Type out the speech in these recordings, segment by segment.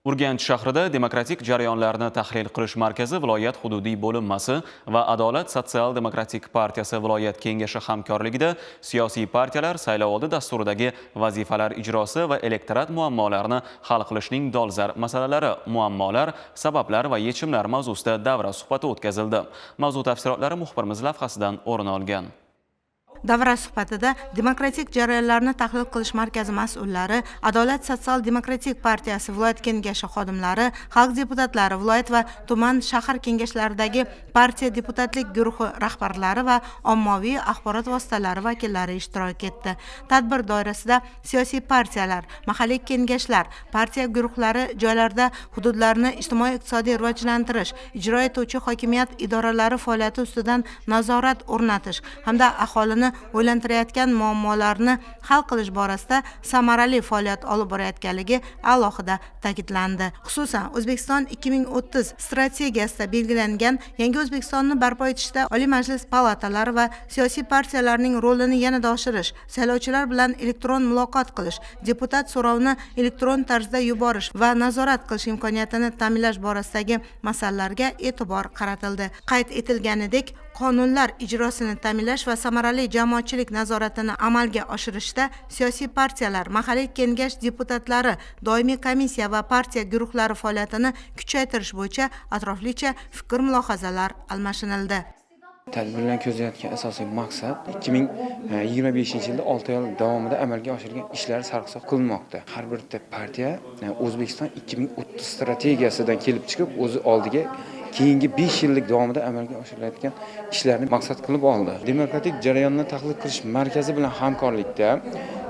Urganch shahrida demokratik jarayonlarni tahlil qilish markazi viloyat hududiy bo'linmasi va Adolat sotsial-demokratik partiyasi viloyat kengashi hamkorligida siyosiy partiyalar saylovoldi dasturidagi vazifalar ijrosi va elektorat muammolarini hal qilishning dolzarb masalalari, muammolar, sabablar va yechimlar mavzusida davra suhbati o'tkazildi. Mavzu tafsilotlari muxbirimiz lavhasidan o'rin olgan. Davra suhbatida demokratik jarayonlarni tahlil qilish markazi mas'ullari, Adolat sotsial-demokratik partiyasi viloyat kengashi xodimlari, xalq deputatlari, viloyat va tuman shahar kengashlaridagi partiya deputatlik guruhi rahbarlari va ommaviy axborot vositalari vakillari ishtirok etdi. Tadbir doirasida siyosiy partiyalar, mahalliy kengashlar, partiya guruhlari joylarda hududlarni ijtimoiy-iqtisodiy rivojlantirish, ijro etuvchi hokimiyat idoralari faoliyati ustidan nazorat o'rnatish hamda aholini o'ylantirayotgan muammolarni hal qilish borasida samarali faoliyat olib borayotganligi alohida ta'kidlandi. Xususan, O'zbekiston 2030 strategiyasida belgilangan yangi O'zbekistonni barpo etishda Oliy Majlis palatalari va siyosiy partiyalarning rolini yanada oshirish, saylovchilar bilan elektron muloqot qilish, deputat so'rovini elektron tarzda yuborish va nazorat qilish imkoniyatini ta'minlash borasidagi masalalarga e'tibor qaratildi. Qayd etilganidek, qonunlar ijrosini ta'minlash va samarali jamoatchilik nazoratini amalga oshirishda siyosiy partiyalar, mahalliy kengash deputatlari, doimiy komissiya va partiya guruhlari faoliyatini kuchaytirish bo'yicha atroflicha fikr-mulohazalar almashinildi. Tadbirlarni ko'zlayotgan asosiy maqsad 2025-yilda 6 oy davomida amalga oshirilgan ishlar sarhisob qilinmoqda. Har bir partiya O'zbekiston 2030 strategiyasidan kelib chiqib, o'zi oldiga keyingi 5 yillik davomida amalga oshirilayotgan ishlarni maqsad qilib oldi. Demokratik jarayonni tahlil qilish markazi bilan hamkorlikda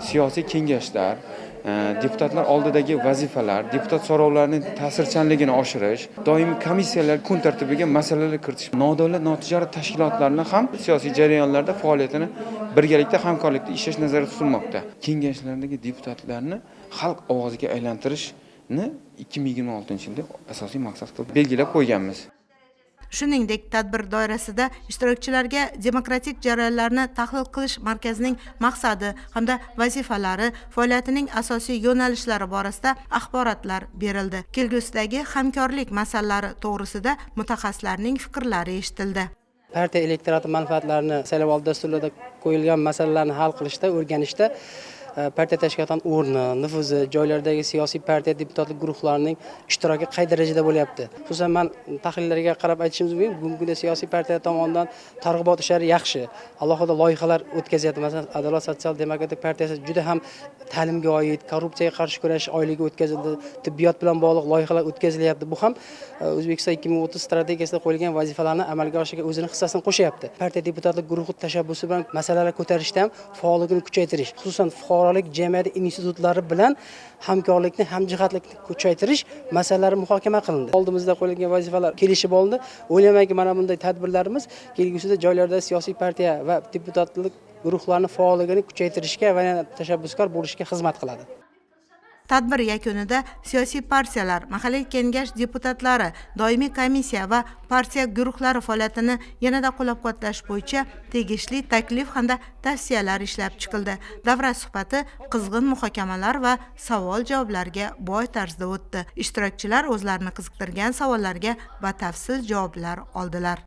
siyosiy kengashlar, deputatlar oldidagi vazifalar, deputat so'rovlarining ta'sirchanligini oshirish, doimiy komissiyalar kun tartibiga masalalar kiritish, nodavlat notijorat tashkilotlarni ham siyosiy jarayonlarda faoliyatini birgalikda hamkorlikda ishlash nazarda tutilmoqda. Kengashlardagi deputatlarni xalq ovoziga aylantirishni 2026-yilda asosiy maqsad qilib belgilab qo'yganmiz. Shuningdek, tadbir doirasida ishtirokchilarga demokratik jarayonlarni tahlil qilish markazining maqsadi hamda vazifalari, faoliyatining asosiy yo'nalishlari borasida axborotlar berildi. Kelgusidagi hamkorlik masalalari to'g'risida mutaxassislarning fikrlari eshitildi. Partiya elektorati manfaatlarini saylovoldi dasturlarida qo'yilgan masalalarni hal qilishda, o'rganishda partiya tashkilotining o'rni, nufuzi, joylardagi siyosiy partiya deputatlik guruhlarining ishtiroki qay darajada bo'lyapti. Xususan, men tahlillarga qarab aytishimiz mumkin, bugungi kunda siyosiy partiyalar tomonidan targ'ibot ishlari yaxshi, alohida loyihalar o'tkazyapti. Masalan, Adolat sotsial-demokratik partiyasi juda ham ta'limga oid, korrupsiyaga qarshi kurashish oyligi o'tkazildi, tibbiyot bilan bog'liq loyihalar o'tkazilyapti. Bu ham O'zbekiston 2030 strategiyasida qo'yilgan vazifalarni amalga oshirishga o'zining hissasini qo'shyapti. Partiya deputatlik guruhi tashabbusi bilan masalalar ko'tarishda ham faolligini kuchaytirish, xususan fuqarolik jamiyati institutlari bilan hamkorlikni, hamjihatlikni kuchaytirish masalalari muhokama qilindi. Oldimizda qo'yilgan vazifalar kelishib oldi. O'ylamayki, mana bunday tadbirlarimiz kelgusida joylarda siyosiy partiya va deputatlik guruhlarini faolligini kuchaytirishga va yana tashabbuskor bo'lishga xizmat qiladi. Tadbir yakunida siyosiy partiyalar, mahalliy kengash deputatlari, doimiy komissiya va partiya guruhlari faoliyatini yanada qo'llab-quvvatlash bo'yicha tegishli taklif hamda tavsiyalar ishlab chiqildi. Davra suhbati qizg'in muhokamalar va savol-javoblarga boy tarzda o'tdi. Ishtirokchilar o'zlarini qiziqtirgan savollarga batafsil javoblar oldilar.